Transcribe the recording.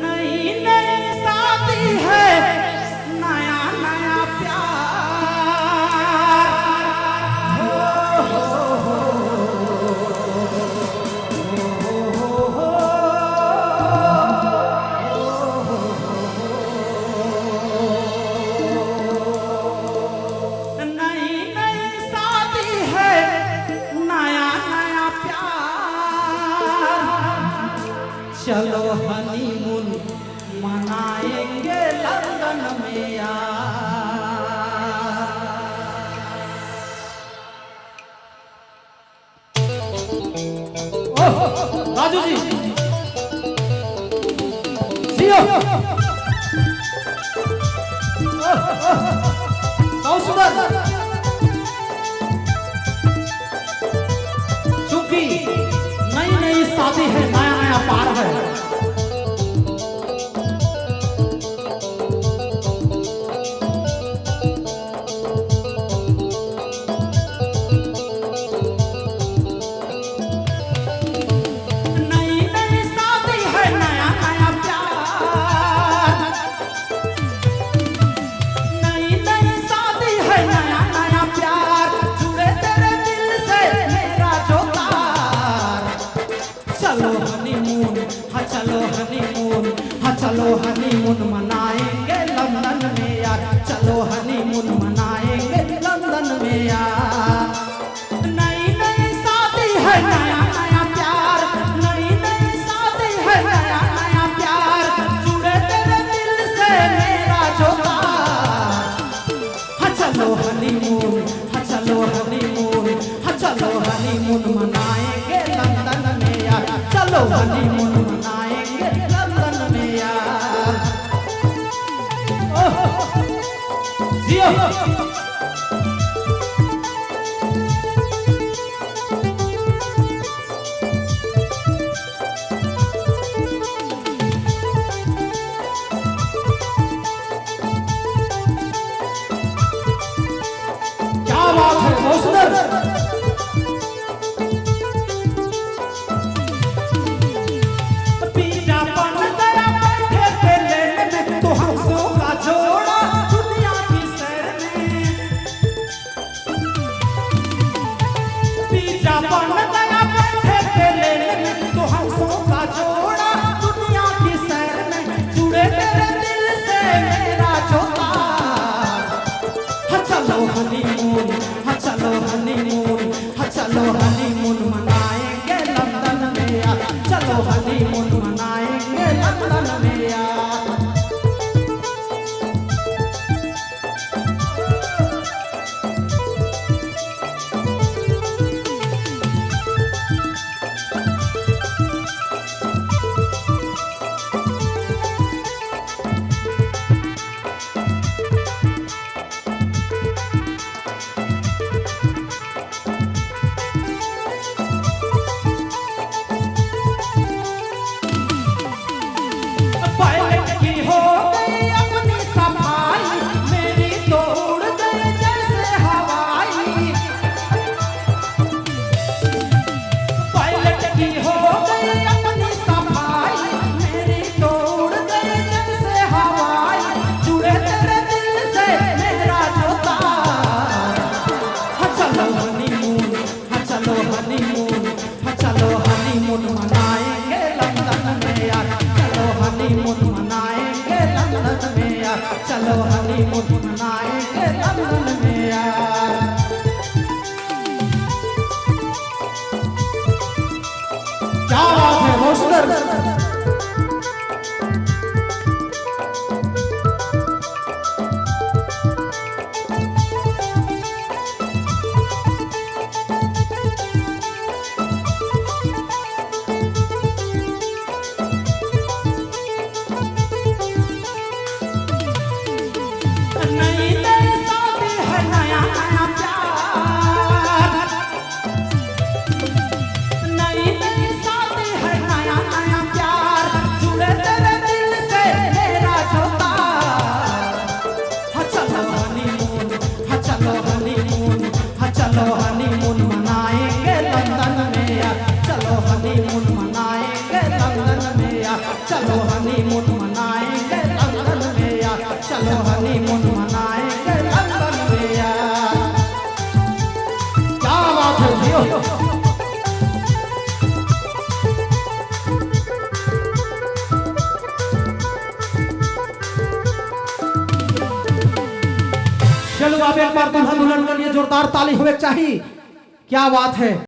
नई नई शादी है, नया नया प्यार हो। नई नई शादी है, नया नया प्यार। चलो हनीमून मनाएंगे लंदन में यार। ओह राजू जी जियो बहुत सुंदर। चूंकि नई नई शादी है, नया नया पार है। नई नई शादी है, नया नया प्यार। नई नई शादी है, नया नया प्यार। जुड़े तेरे दिल से मेरा जो तार। चलो हनीमून, हाँ चलो हनीमून, हाँ चलो हनीमून मनाएंगे लंदन में यार। चलो हनीमून मनाएंगे लंदन में यार। नई नई शादी है, नया नया प्यार। नई नई शादी है, नया नया प्यार। जुड़े तेरे दिल से मेरा जो तार। हाँ चलो हनीमून, हाँ चलो हनीमून, हाँ चलो हनीमून मनाएंगे लंदन में यार। चलो हनीमून मनाएंगे लंदन में यार। ओह जियो क्या बात है, बहुत सुंदर। पीजा बन गया बैठे थे लेने में, तो हंसों का जोड़ा दुनिया की सैर में। पीजा बन गया बैठे थे लेने में, तो हंसों का जोड़ा दुनिया की सैर में। जुड़े तेरे दिल से मेरा जो तार। हाँ चलो हनीमून, हाँ चलो हनीमून, हाँ चलो हनीमून मनाएंगे लंदन में यार। चलो हनीमून मनाएंगे लंदन में यार। पायलट की हो गई अपनी सफाई, मेरी तो उड़ गई जैसे हवाई। पायलट की हो गई अपनी सफाई, मेरी तो उड़ गई जैसे हवाई। जुड़े तेरे दिल से मेरा जो तार। हाँ चलो हनीमून, हाँ चलो हनीमून, हाँ चलो हनीमून मनाएंगे लंदन में यार। चलो हनीमून मनाएंगे लंदन में यार। चलो हनीमून मनाएंगे लंदन में यार। क्या बात है, बहुत सुंदर। नई नई शादी है, नया नया प्यार। नई नई शादी है, नया नया प्यार। जुड़े तेरे दिल से मेरा जो तार। हाँ चलो हनीमून, हाँ चलो हनीमून, हाँ चलो हनीमून मनाएंगे लंदन में यार। चलो हनीमून मनाएंगे लंदन में यार। चलो हनीमून चलो अब एक बार दूल्हा दुल्हन के लिए जोरदार ताली होवे चाहिए। क्या बात है।